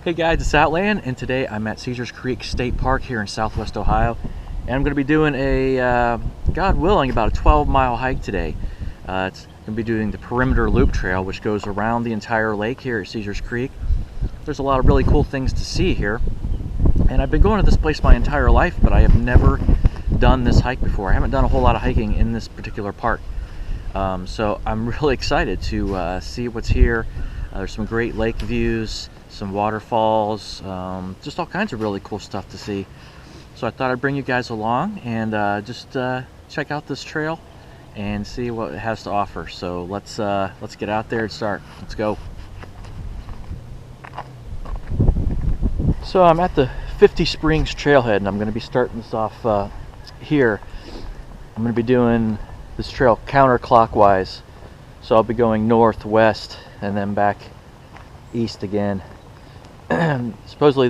Hey guys, it's Outland, and today I'm at Caesars Creek State Park here in Southwest Ohio, and I'm going to be doing a, God willing, about a 12-mile hike today. It's going to be doing the perimeter loop trail, which goes around the entire lake here at Caesars Creek. There's a lot of really cool things to see here, and I've been going to this place my entire life, but I have never done this hike before. I haven't done a whole lot of hiking in this particular park, so I'm really excited to see what's here. There's some great lake views, some waterfalls, just all kinds of really cool stuff to see. So I thought I'd bring you guys along and just check out this trail and see what it has to offer. So let's get out there and start. Let's go. So I'm at the 50 Springs trailhead, and I'm going to be starting this off here. I'm going to be doing this trail counterclockwise, so I'll be going northwest and then back east again. Supposedly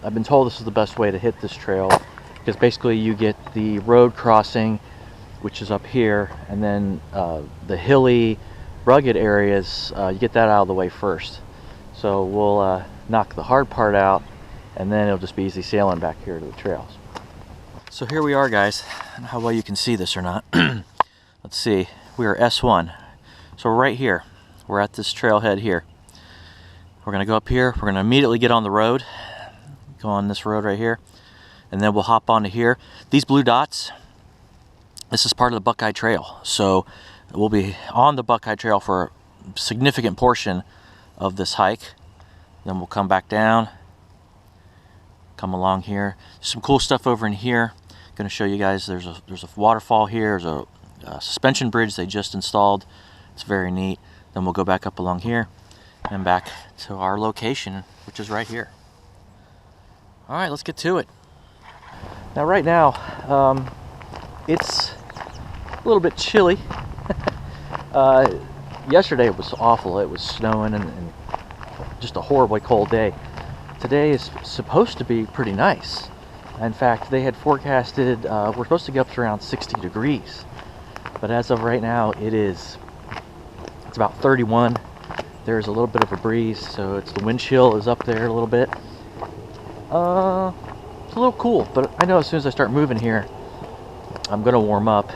I've been told this is the best way to hit this trail, because basically you get the road crossing, which is up here, and then the hilly, rugged areas, you get that out of the way first. So we'll knock the hard part out, and then it'll just be easy sailing back here to the trails. So here we are, guys. I don't know how well you can see this or not. Let's see, we are S1. So we're right here. We're at this trailhead here. We're going to go up here, we're going to immediately get on the road, go on this road right here, and then we'll hop onto here. These blue dots, this is part of the Buckeye Trail, so we'll be on the Buckeye Trail for a significant portion of this hike. Then we'll come back down, come along here. There's some cool stuff over in here. I'm going to show you guys, there's a waterfall here, there's a suspension bridge they just installed. It's very neat. Then we'll go back up along here and back to our location, which is right here. All right, let's get to it. Now right now, it's a little bit chilly. Yesterday it was awful. It was snowing and just a horribly cold day. Today is supposed to be pretty nice. In fact, they had forecasted, we're supposed to get up to around 60 degrees. But as of right now, it's about 31. There's a little bit of a breeze, so the wind chill is up there a little bit. It's a little cool, but I know as soon as I start moving here, I'm gonna warm up,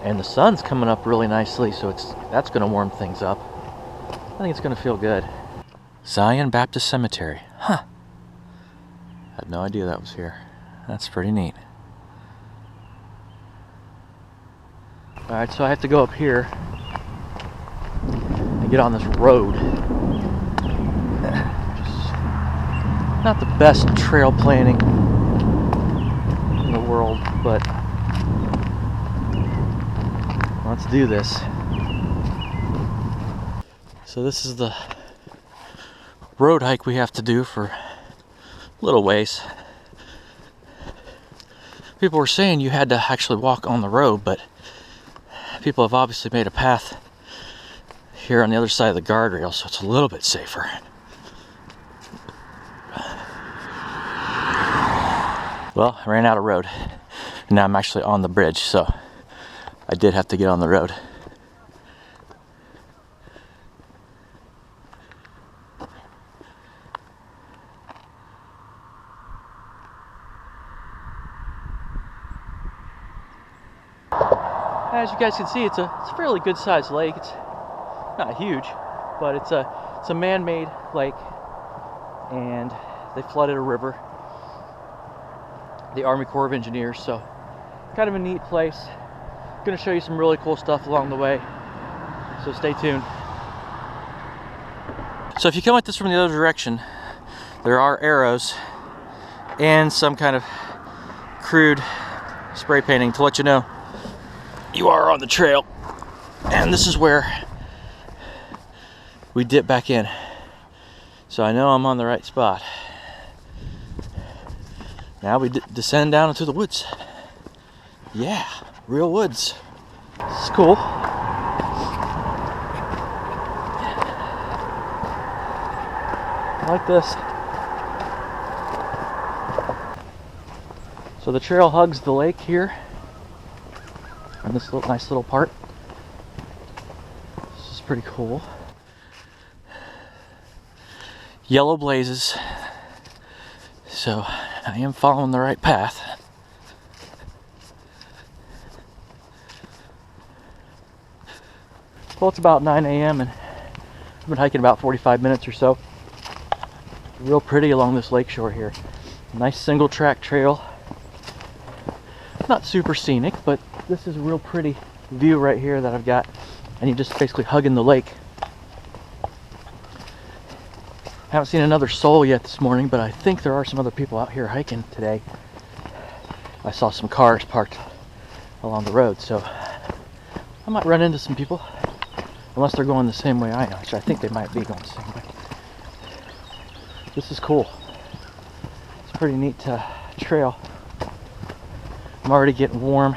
and the sun's coming up really nicely, so that's gonna warm things up. I think it's gonna feel good. Zion Baptist Cemetery, huh? I had no idea that was here. That's pretty neat. All right, so I have to go up here and get on this road. Just not the best trail planning in the world, but let's do this. So this is the road hike we have to do for a little ways. People were saying you had to actually walk on the road, but people have obviously made a path here on the other side of the guardrail, so it's a little bit safer. Well, I ran out of road. Now I'm actually on the bridge, so I did have to get on the road. As you guys can see, it's a fairly good sized lake. It's not huge, but it's a man-made lake, and they flooded a river. The Army Corps of Engineers, so kind of a neat place. I'm gonna show you some really cool stuff along the way, so stay tuned. So if you come at this from the other direction, there are arrows and some kind of crude spray painting to let you know you are on the trail, and this is where we dip back in. So I know I'm on the right spot. Now we descend down into the woods. Yeah, real woods. This is cool. I like this. So the trail hugs the lake here on this nice little part. This is pretty cool. yellow blazes. So I am following the right path. Well, it's about 9 a.m. and I've been hiking about 45 minutes or so. Real pretty along this lakeshore here. Nice single track trail. Not super scenic, but this is a real pretty view right here that I've got. And you're just basically hugging the lake. Haven't seen another soul yet this morning, but I think there are some other people out here hiking today. I saw some cars parked along the road, so I might run into some people. Unless they're going the same way I am, which I think they might be going the same way. This is cool. It's a pretty neat trail. I'm already getting warm.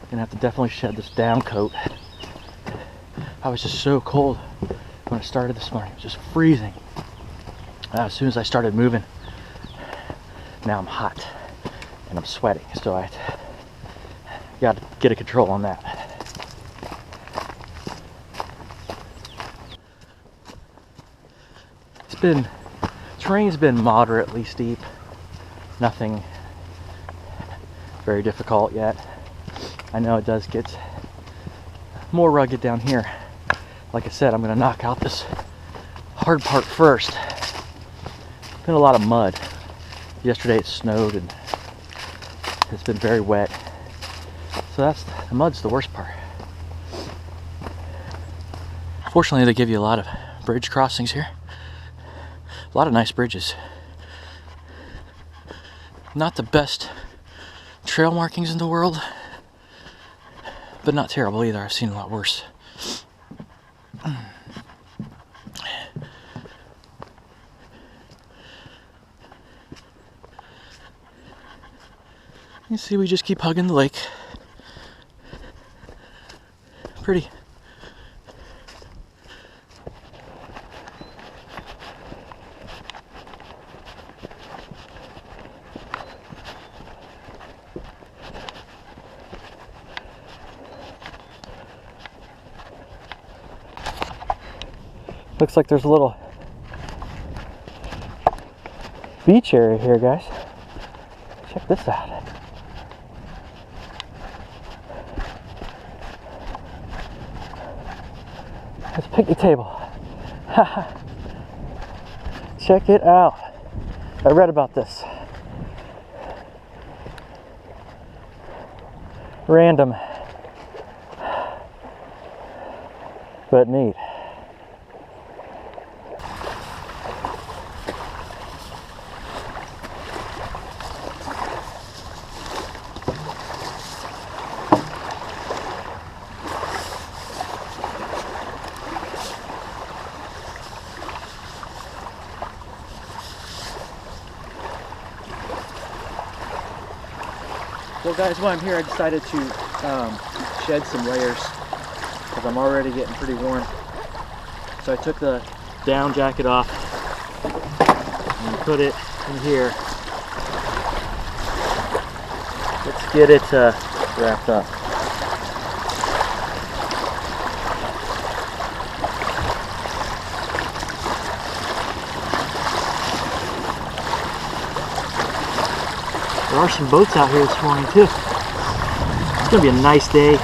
Gonna have to definitely shed this down coat. I was just so cold when I started this morning. It was just freezing. As soon as I started moving, now I'm hot and I'm sweating. So I got to get a control on that. Terrain's been moderately steep. Nothing very difficult yet. I know it does get more rugged down here. Like I said, I'm gonna knock out this hard part first. Been a lot of mud. Yesterday it snowed and it's been very wet. So the mud's the worst part. Fortunately, they give you a lot of bridge crossings here. A lot of nice bridges. Not the best trail markings in the world, but not terrible either. I've seen a lot worse. You see, we just keep hugging the lake. Pretty. Looks like there's a little beach area here, guys. Check this out. It's a picnic table. Check it out. I read about this. Random, but neat. Well guys, while I'm here I decided to shed some layers because I'm already getting pretty warm. So I took the down jacket off and put it in here. Let's get it wrapped up. There are some boats out here this morning too. It's gonna be a nice day.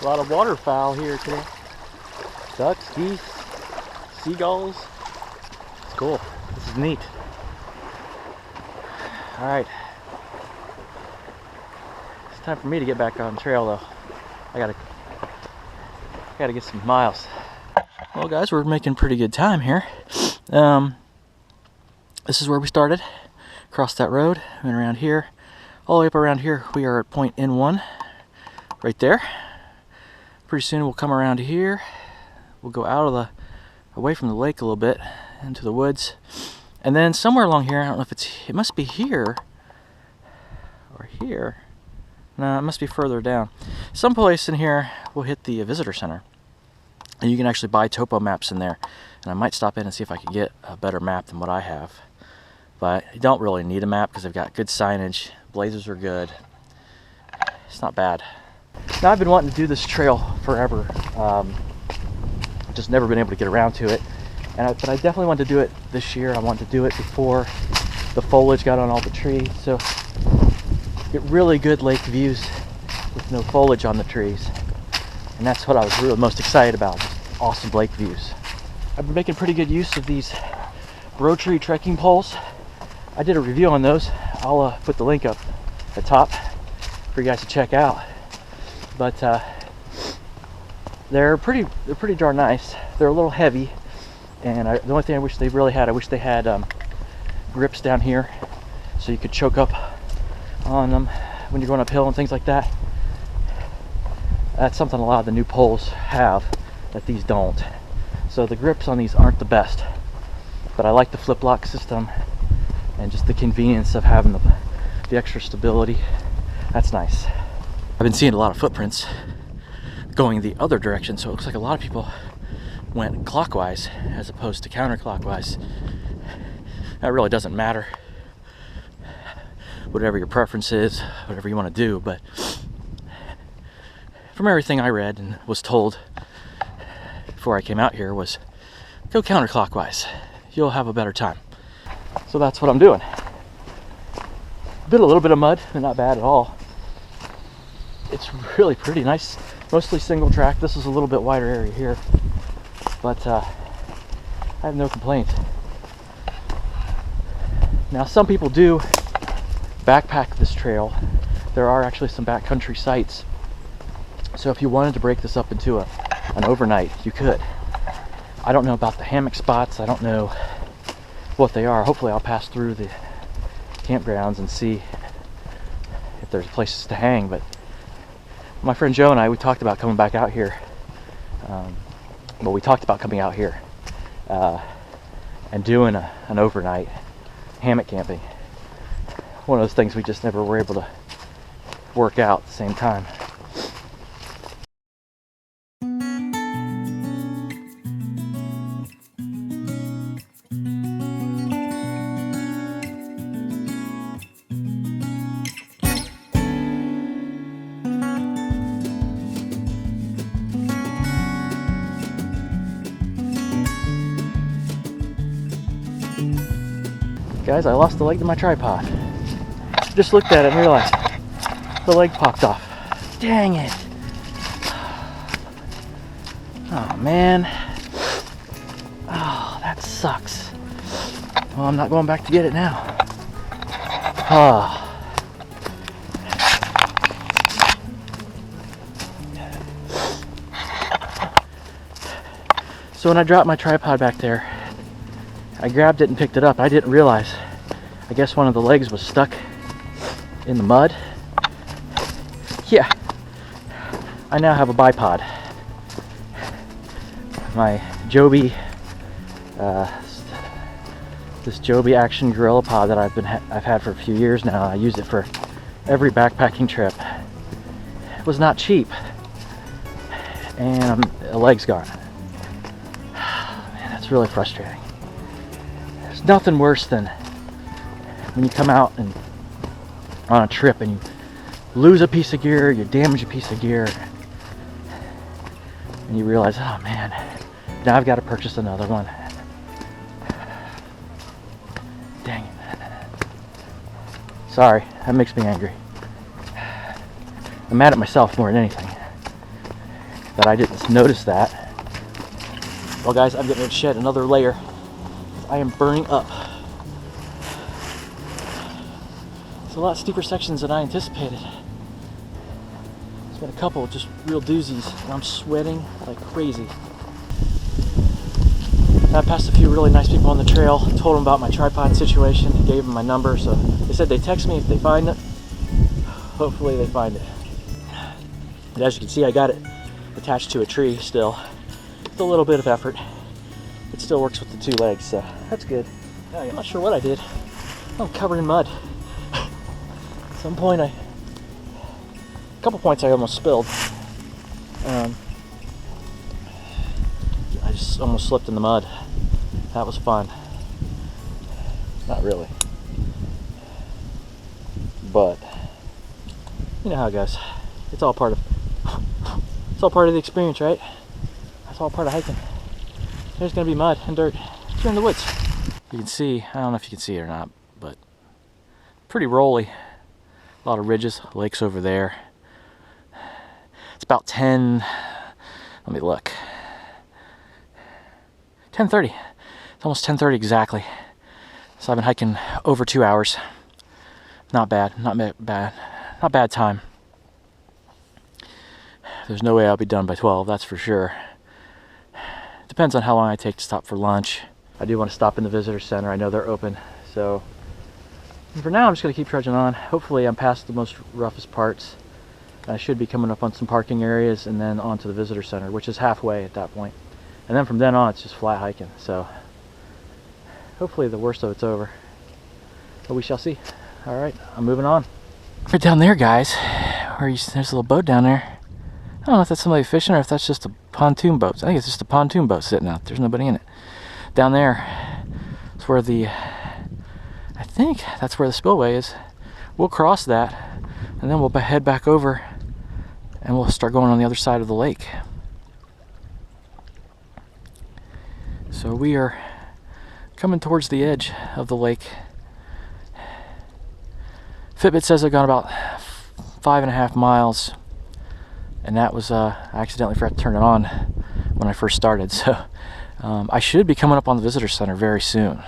A lot of waterfowl here today. Ducks, geese, seagulls. It's cool. This is neat. All right, it's time for me to get back on trail though. I gotta get some miles. Well guys, we're making pretty good time here. This is where we started. Crossed that road, went around here, all the way up around here. We are at point N1, right there. Pretty soon we'll come around here. We'll go away from the lake a little bit into the woods. And then somewhere along here, I don't know if it must be here or here. No, it must be further down. Someplace in here we'll hit the visitor center. And you can actually buy topo maps in there. And I might stop in and see if I can get a better map than what I have. But you don't really need a map because they've got good signage. Blazers are good. It's not bad. Now, I've been wanting to do this trail forever. Just never been able to get around to it. But I definitely want to do it this year. I want to do it before the foliage got on all the trees. So get really good lake views with no foliage on the trees. And that's what I was really most excited about, just awesome lake views. I've been making pretty good use of these Rotary trekking poles. I did a review on those. I'll put the link up at the top for you guys to check out. But they're pretty darn nice. They're a little heavy, and the only thing I wish they really had, I wish they had grips down here so you could choke up on them when you're going uphill and things like that. That's something a lot of the new poles have that these don't. So the grips on these aren't the best, but I like the flip lock system and just the convenience of having the extra stability. That's nice. I've been seeing a lot of footprints going the other direction, so it looks like a lot of people went clockwise as opposed to counterclockwise. That really doesn't matter. Whatever your preference is, whatever you want to do, but from everything I read and was told before I came out here was go counterclockwise. You'll have a better time. So that's what I'm doing. Been a little bit of mud, but not bad at all. It's really pretty nice. Mostly single track. This is a little bit wider area here, but I have no complaints. Now, some people do backpack this trail. There are actually some backcountry sites. So if you wanted to break this up into an overnight, you could. I don't know about the hammock spots. I don't know what they are. Hopefully I'll pass through the campgrounds and see if there's places to hang. But my friend Joe and I, we talked about coming back out here. We talked about coming out here and doing an overnight hammock camping. One of those things we just never were able to work out at the same time. Guys, I lost the leg to my tripod. Just looked at it and realized the leg popped off. Dang it. Oh man. Oh, that sucks. Well, I'm not going back to get it now. Oh. So when I dropped my tripod back there, I grabbed it and picked it up. I didn't realize. I guess one of the legs was stuck in the mud. Yeah. I now have a bipod. My Joby, this Joby Action Gorilla Pod that I've had for a few years now. I use it for every backpacking trip. It was not cheap, and a leg's gone. Man, that's really frustrating. There's nothing worse than when you come out and on a trip and you lose a piece of gear, you damage a piece of gear, and you realize, oh man, now I've got to purchase another one. Dang it. Sorry, that makes me angry. I'm mad at myself more than anything that I didn't notice that. Well guys, I'm getting ready to shed another layer. I am burning up. It's a lot steeper sections than I anticipated. There's been a couple of just real doozies, and I'm sweating like crazy. I passed a few really nice people on the trail, told them about my tripod situation, gave them my number, so they said they text me if they find it. Hopefully they find it. And as you can see, I got it attached to a tree still. It's a little bit of effort. It still works with the two legs, so that's good. I'm not sure what I did. I'm covered in mud. At some point, a couple points I almost spilled. just almost slipped in the mud. That was fun. Not really. But you know how it goes. It's all part of the experience, right? That's all part of hiking. There's gonna be mud and dirt. You're in the woods. You can see, I don't know if you can see it or not, but pretty rolly. A lot of ridges, lakes over there. It's about 10, let me look. 10:30. It's almost 10:30 exactly. So I've been hiking over 2 hours. Not bad, not bad time. There's no way I'll be done by 12, that's for sure. Depends on how long I take to stop for lunch. I do want to stop in the visitor center. I know they're open. So for now, I'm just going to keep trudging on. Hopefully I'm past the most roughest parts. I should be coming up on some parking areas and then onto the visitor center, which is halfway at that point. And then from then on, it's just flat hiking. So hopefully the worst of it's over. But we shall see. All right, I'm moving on. Right down there, guys, there's a little boat down there. I don't know if that's somebody fishing or if that's just a pontoon boat. I think it's just a pontoon boat sitting out. There's nobody in it. Down there is where I think that's where the spillway is. We'll cross that and then we'll head back over and we'll start going on the other side of the lake. So we are coming towards the edge of the lake. Fitbit says I've gone about 5.5 miles. And that was, I accidentally forgot to turn it on when I first started. So I should be coming up on the visitor center very soon.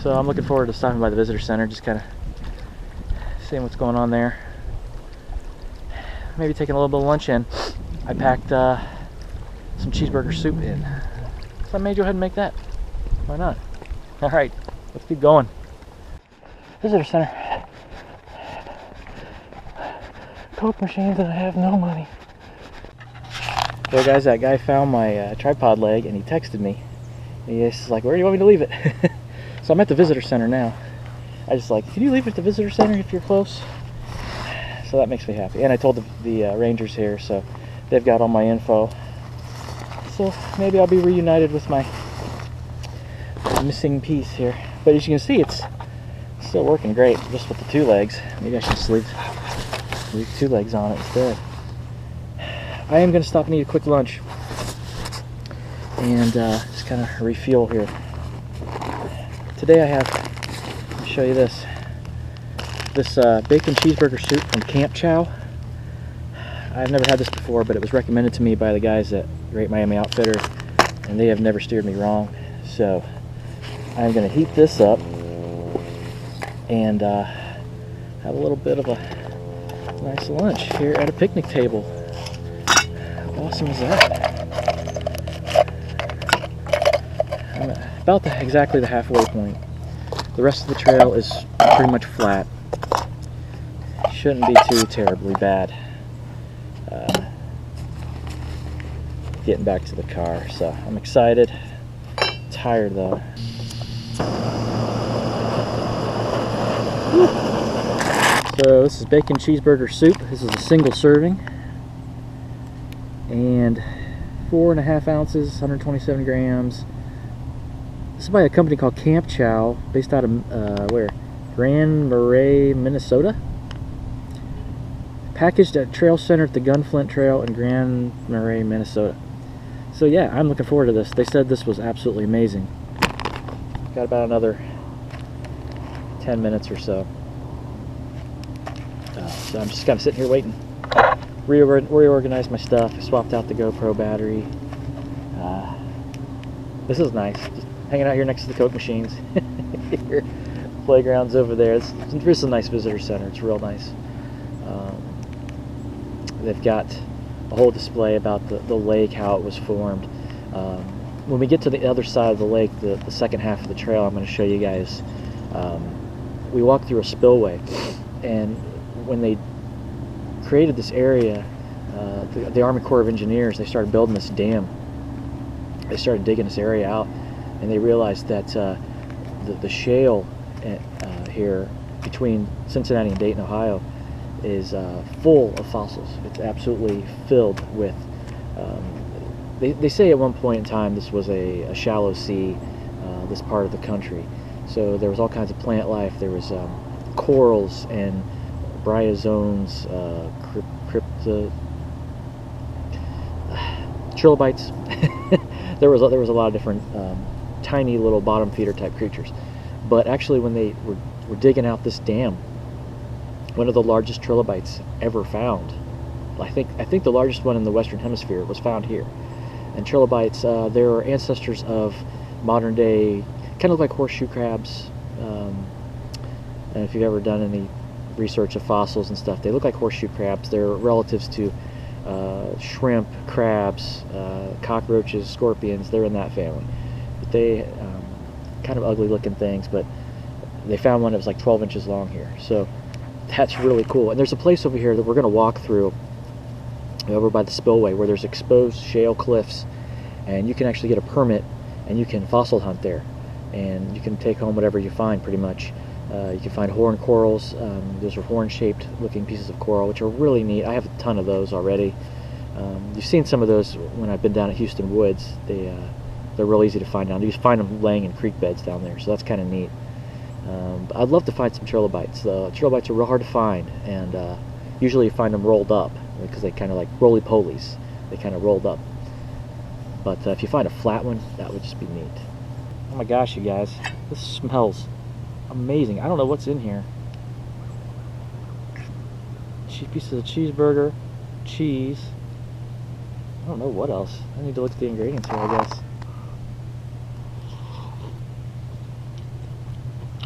So I'm looking forward to stopping by the visitor center, just kind of seeing what's going on there. Maybe taking a little bit of lunch in. I packed some cheeseburger soup in. So I may go ahead and make that. Why not? All right, let's keep going. Visitor center. Coke machines and I have no money. Well guys, that guy found my tripod leg and he texted me. And he's like, where do you want me to leave it? So I'm at the visitor center now. I just like, can you leave it at the visitor center if you're close? So that makes me happy. And I told the rangers here, so they've got all my info. So maybe I'll be reunited with my missing piece here. But as you can see, it's still working great, just with the 2 legs. Maybe I should just leave 2 legs on it instead. I am going to stop and eat a quick lunch and just kind of refuel here. Today I have, let me show you this bacon cheeseburger soup from Camp Chow. I've never had this before, but it was recommended to me by the guys at Great Miami Outfitter, and they have never steered me wrong. So I'm going to heat this up and have a little bit of a nice lunch here at a picnic table. How awesome is that? I'm at about exactly the halfway point. The rest of the trail is pretty much flat. Shouldn't be too terribly bad. Getting back to the car, so I'm excited. Tired though. Woo. So this is bacon cheeseburger soup. This is a single serving. And 4.5 ounces, 127 grams. This is by a company called Camp Chow, based out of where? Grand Marais, Minnesota. Packaged at Trail Center at the Gunflint Trail in Grand Marais, Minnesota. So yeah, I'm looking forward to this. They said this was absolutely amazing. Got about another 10 minutes or so. So I'm just kind of sitting here waiting. Reorganized my stuff. I swapped out the GoPro battery. This is nice. Just hanging out here next to the Coke machines. Playground's over there. This is a nice visitor center. It's real nice. They've got a whole display about the lake, how it was formed. When we get to the other side of the lake, the second half of the trail, I'm going to show you guys. We walked through a spillway, and when they created this area, the Army Corps of Engineers, they started building this dam. They started digging this area out, and they realized that the shale here between Cincinnati and Dayton, Ohio, is full of fossils. It's absolutely filled with they say at one point in time this was a shallow sea, this part of the country. So there was all kinds of plant life. There was corals and bryozoans, trilobites. there was a lot of different tiny little bottom feeder type creatures. But actually, when they were digging out this dam, one of the largest trilobites ever found. I think the largest one in the Western Hemisphere was found here. And trilobites, they're ancestors of modern day, kind of look like horseshoe crabs. And if you've ever done any research of fossils and stuff, they look like horseshoe crabs. They're relatives to shrimp, crabs, cockroaches, scorpions. They're in that family. But they kind of ugly looking things, but they found one that was like 12 inches long here. So that's really cool. And there's a place over here that we're going to walk through over by the spillway where there's exposed shale cliffs, and you can actually get a permit and you can fossil hunt there, and you can take home whatever you find pretty much. You can find horn corals. Those are horn-shaped looking pieces of coral, which are really neat. I have a ton of those already. You've seen some of those when I've been down at Houston Woods. They're real easy to find down. You just find them laying in creek beds down there, so that's kind of neat. But I'd love to find some trilobites. The trilobites are real hard to find, and usually you find them rolled up because they kind of like roly-polies. They kind of rolled up. But if you find a flat one, that would just be neat. Oh my gosh, you guys, this smells amazing. I don't know what's in here. Pieces of cheeseburger, cheese. I don't know what else. I need to look at the ingredients here, I guess.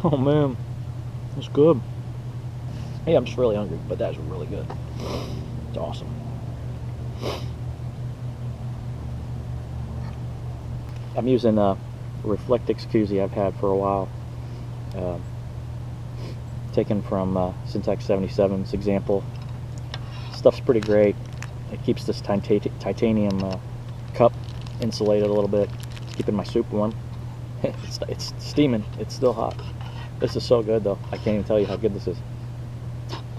Oh man, that's good. Hey, I'm just really hungry, but that's really good. It's awesome. I'm using a Reflectix koozie I've had for a while. Taken from Syntax 77's example. Stuff's pretty great. It keeps this titanium cup insulated a little bit, keeping my soup warm. It's steaming. It's still hot. This is so good though. I can't even tell you how good this is.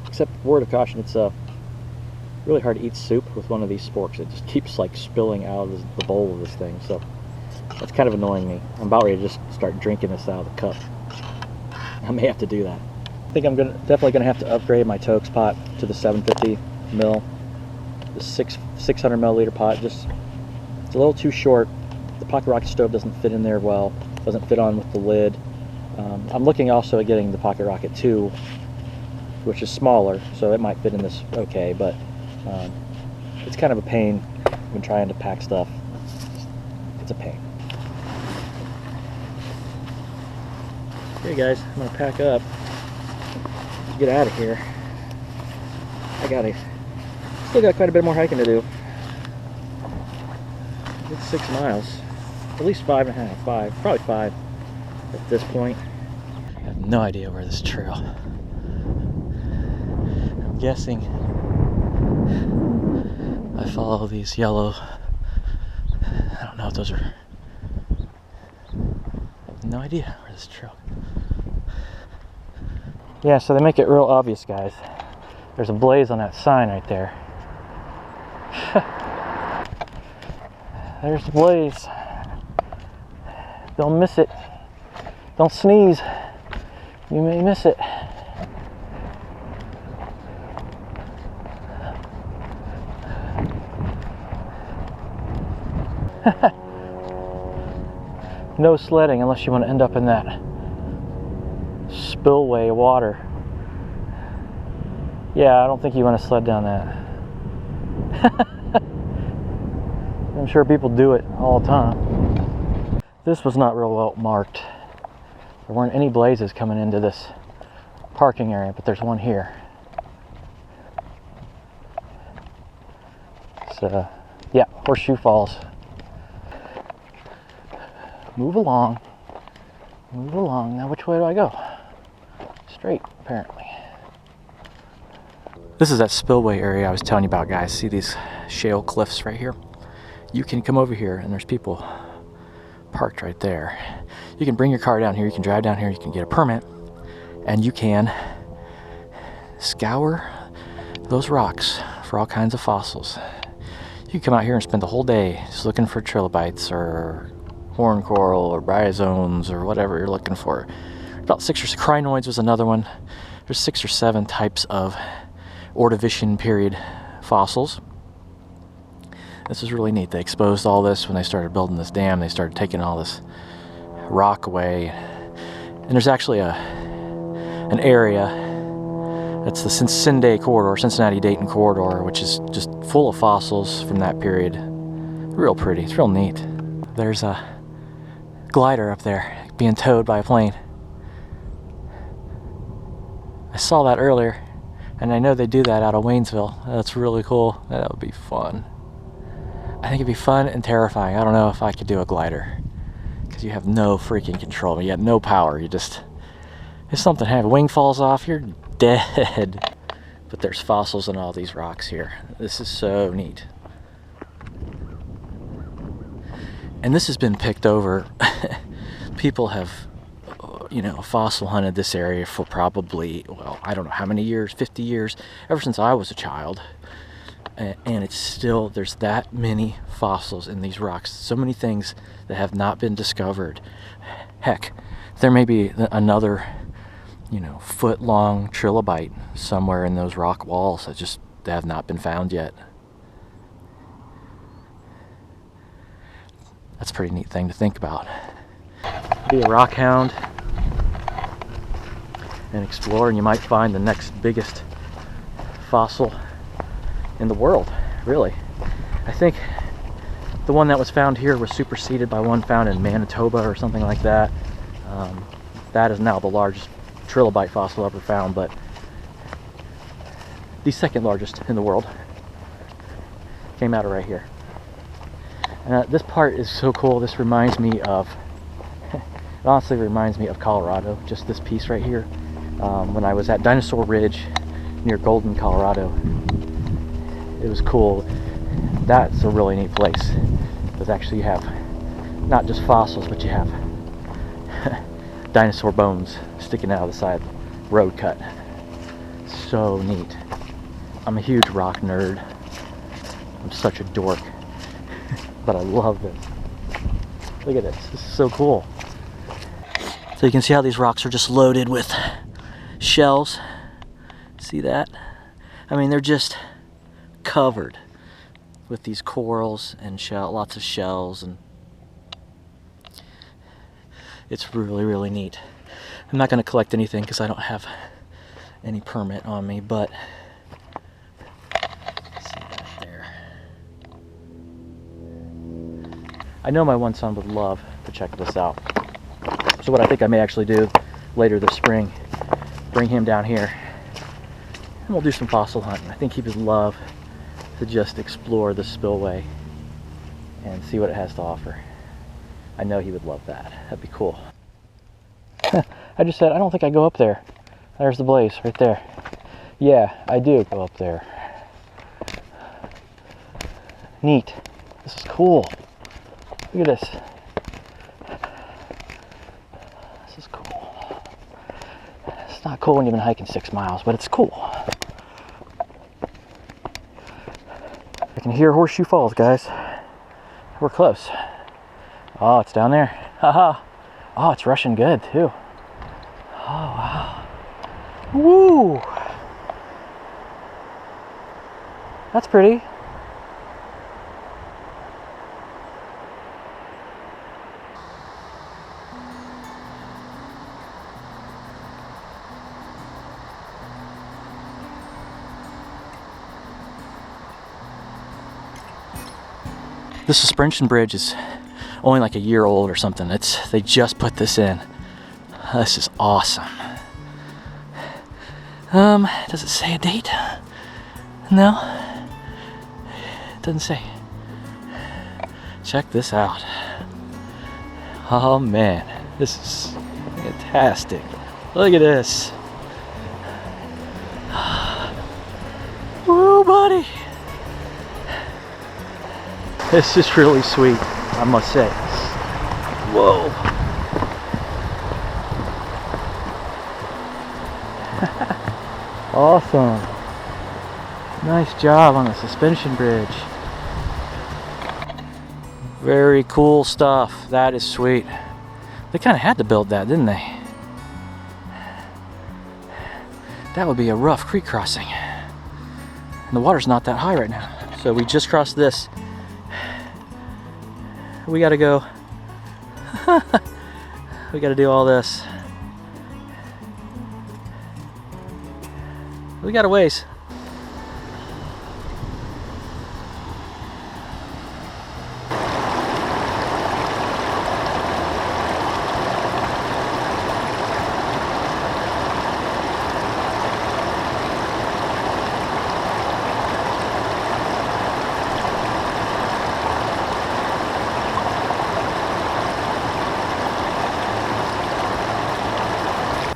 Except, word of caution, it's really hard to eat soup with one of these sporks. It just keeps like spilling out of the bowl of this thing. So that's kind of annoying me. I'm about ready to just start drinking this out of the cup. I may have to do that. I think I'm definitely gonna have to upgrade my Tokes pot to the 750 mil. The 600 milliliter pot. It's a little too short. The pocket rocket stove doesn't fit in there well. Doesn't fit on with the lid. I'm looking also at getting the Pocket Rocket 2, which is smaller, so it might fit in this okay, but it's kind of a pain when trying to pack stuff. It's a pain. Okay guys, I'm gonna pack up to get out of here. Still got quite a bit more hiking to do. It's 6 miles, at least 5.5, probably 5 at this point. I have no idea where this trail. I'm guessing I follow these yellow, I don't know what those are. I have no idea where this trail. Yeah, so they make it real obvious, guys. There's a blaze on that sign right there. There's the blaze. Don't miss it. Don't sneeze. You may miss it. No sledding unless you want to end up in that spillway water. Yeah, I don't think you want to sled down that. I'm sure people do it all the time. This was not real well marked. There weren't any blazes coming into this parking area, but there's one here. So, yeah, Horseshoe Falls. Move along. Move along. Now, which way do I go? Straight, apparently. This is that spillway area I was telling you about, guys. See these shale cliffs right here? You can come over here, and there's people parked right there. You can bring your car down here, you can drive down here, you can get a permit, and you can scour those rocks for all kinds of fossils. You come out here and spend the whole day just looking for trilobites or horn coral or bryozoans or whatever you're looking for. About 6 or 7 crinoids was another one. There's 6 or 7 types of Ordovician period fossils. This is really neat. They exposed all this when they started building this dam. They started taking all this rock away, and there's actually an area that's the Cincinnati-Dayton corridor, which is just full of fossils from that period. Real pretty. It's real neat. There's a glider up there being towed by a plane. I saw that earlier, and I know they do that out of Waynesville. That's really cool. That would be fun. I think it'd be fun and terrifying. I don't know if I could do a glider, because you have no freaking control. You have no power. You just, if something happens, wing falls off, you're dead. But there's fossils in all these rocks here. This is so neat. And this has been picked over. People have, fossil hunted this area for probably, well, I don't know how many years, 50 years, ever since I was a child. And it's still, there's that many fossils in these rocks. So many things that have not been discovered. Heck, there may be another, foot-long trilobite somewhere in those rock walls that just have not been found yet. That's a pretty neat thing to think about. Be a rock hound and explore, and you might find the next biggest fossil in the world, really. I think the one that was found here was superseded by one found in Manitoba or something like that. That is now the largest trilobite fossil ever found, but the second largest in the world came out of right here. This part is so cool. This reminds me of, it honestly reminds me of Colorado, just this piece right here. When I was at Dinosaur Ridge near Golden, Colorado, it was cool. That's a really neat place, because actually you have not just fossils, but you have dinosaur bones sticking out of the side of the road cut. So neat. I'm a huge rock nerd. I'm such a dork. But I love this. Look at this. This is so cool. So you can see how these rocks are just loaded with shells. See that? I mean, they're just covered with these corals and lots of shells, and it's really, really neat. I'm not going to collect anything because I don't have any permit on me, but see that there. I know my one son would love to check this out. So what I think I may actually do later this spring, bring him down here and we'll do some fossil hunting. I think he would love to just explore the spillway and see what it has to offer. I know he would love that. That'd be cool. I just said, I don't think I go up there. There's the blaze right there. Yeah, I do go up there. Neat. This is cool. Look at this. This is cool. It's not cool when you've been hiking 6 miles, but it's cool. I can hear Horseshoe Falls, guys. We're close. Oh, it's down there. Haha. Oh, it's rushing good too. Oh, wow. Woo! That's pretty. This suspension bridge is only like a year old or something. They just put this in. This is awesome. Does it say a date? No, it doesn't say. Check this out. Oh man, this is fantastic. Look at this. Woo, buddy. This is really sweet, I must say. Whoa. Awesome. Nice job on the suspension bridge. Very cool stuff. That is sweet. They kind of had to build that, didn't they? That would be a rough creek crossing. And the water's not that high right now. So we just crossed this. We gotta go. We gotta do all this. We got a ways.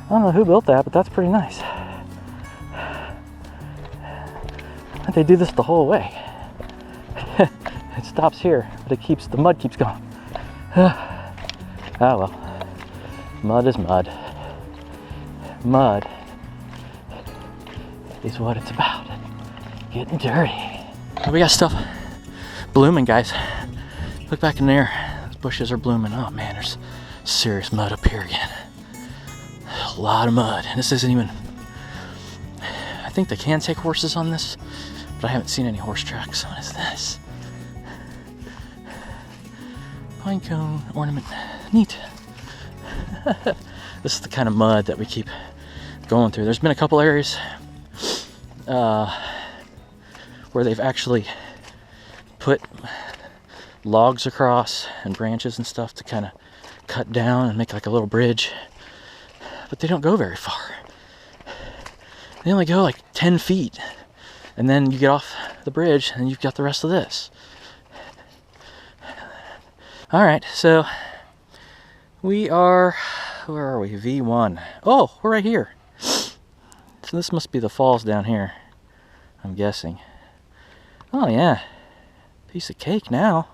I don't know who built that, but that's pretty nice. They do this the whole way. It stops here, but it keeps, the mud keeps going. Ah well, mud is mud. Mud is what it's about. Getting dirty. We got stuff blooming, guys. Look back in there. Those bushes are blooming. Oh man, there's serious mud up here again. A lot of mud. And this isn't even, I think they can take horses on this, but I haven't seen any horse tracks. What is this? Pine cone ornament. Neat. This is the kind of mud that we keep going through. There's been a couple areas where they've actually put logs across and branches and stuff to kind of cut down and make like a little bridge. But they don't go very far. They only go like 10 feet. And then you get off the bridge and you've got the rest of this. All right, so we are, where are we? V1. Oh, we're right here. So this must be the falls down here, I'm guessing. Oh yeah, piece of cake now.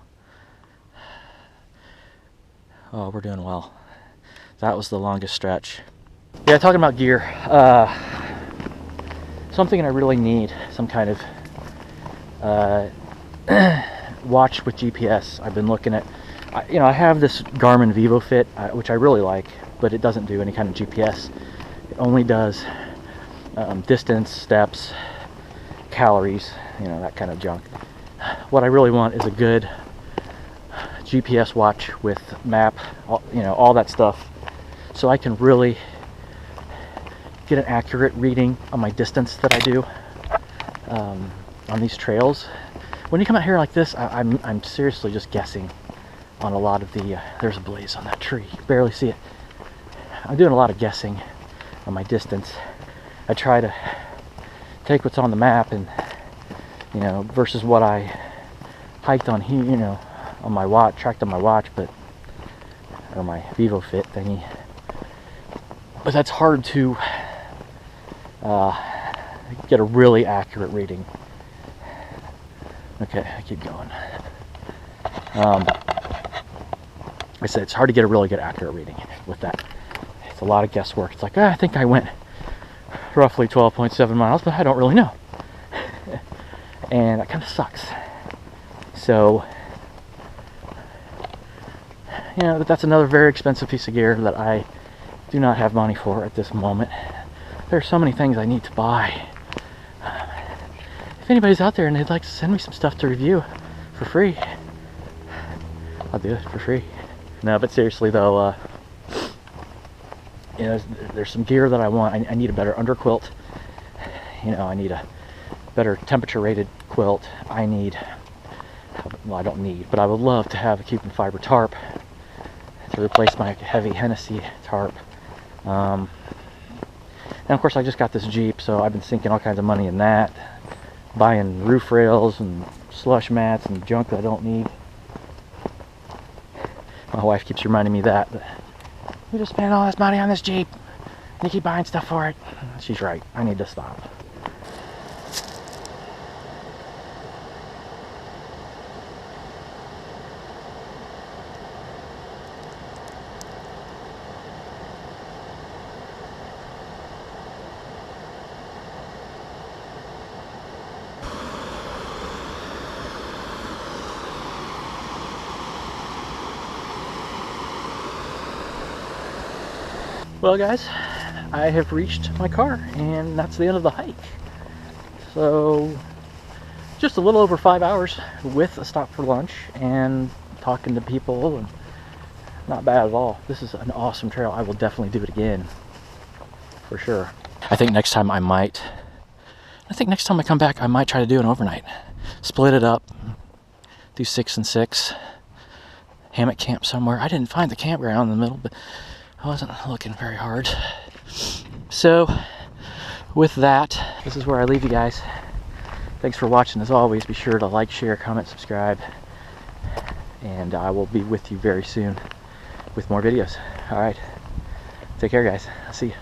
Oh, we're doing well. That was the longest stretch. Yeah, talking about gear, something I really need, some kind of watch with GPS. I've been looking at, I have this Garmin VivoFit, which I really like, but it doesn't do any kind of GPS. It only does distance, steps, calories, that kind of junk. What I really want is a good GPS watch with map, all that stuff, so I can really get an accurate reading on my distance that I do on these trails. When you come out here like this, I'm seriously just guessing on a lot of the, there's a blaze on that tree, you can barely see it. I'm doing a lot of guessing on my distance. I try to take what's on the map and, versus what I hiked on here, on my watch, tracked on my watch, or my VivoFit thingy. But that's hard to get a really accurate reading. Okay, I keep going. I said it's hard to get a really good accurate reading with that. It's a lot of guesswork. It's like, I think I went roughly 12.7 miles, but I don't really know. And that kind of sucks. So, but that's another very expensive piece of gear that I do not have money for at this moment. There are so many things I need to buy. If anybody's out there and they'd like to send me some stuff to review for free, I'll do it for free. No, but seriously though, there's some gear that I want. I need a better underquilt. I need a better temperature rated quilt. I don't need, but I would love to have a cube and fiber tarp to replace my heavy Hennessy tarp. And of course I just got this Jeep, so I've been sinking all kinds of money in that, buying roof rails and slush mats and junk that I don't need. My wife keeps reminding me that we just spent all this money on this Jeep and you keep buying stuff for it. She's right, I need to stop. Well guys, I have reached my car and that's the end of the hike. So just a little over 5 hours with a stop for lunch and talking to people, and not bad at all. This is an awesome trail. I will definitely do it again for sure. I think next time I come back I might try to do an overnight. Split it up, do 6 and 6, hammock camp somewhere. I didn't find the campground in the middle, but I wasn't looking very hard. So with that, this is where I leave you guys. Thanks for watching. As always, be sure to like, share, comment, subscribe, and I will be with you very soon with more videos. All right, take care guys. I'll see you.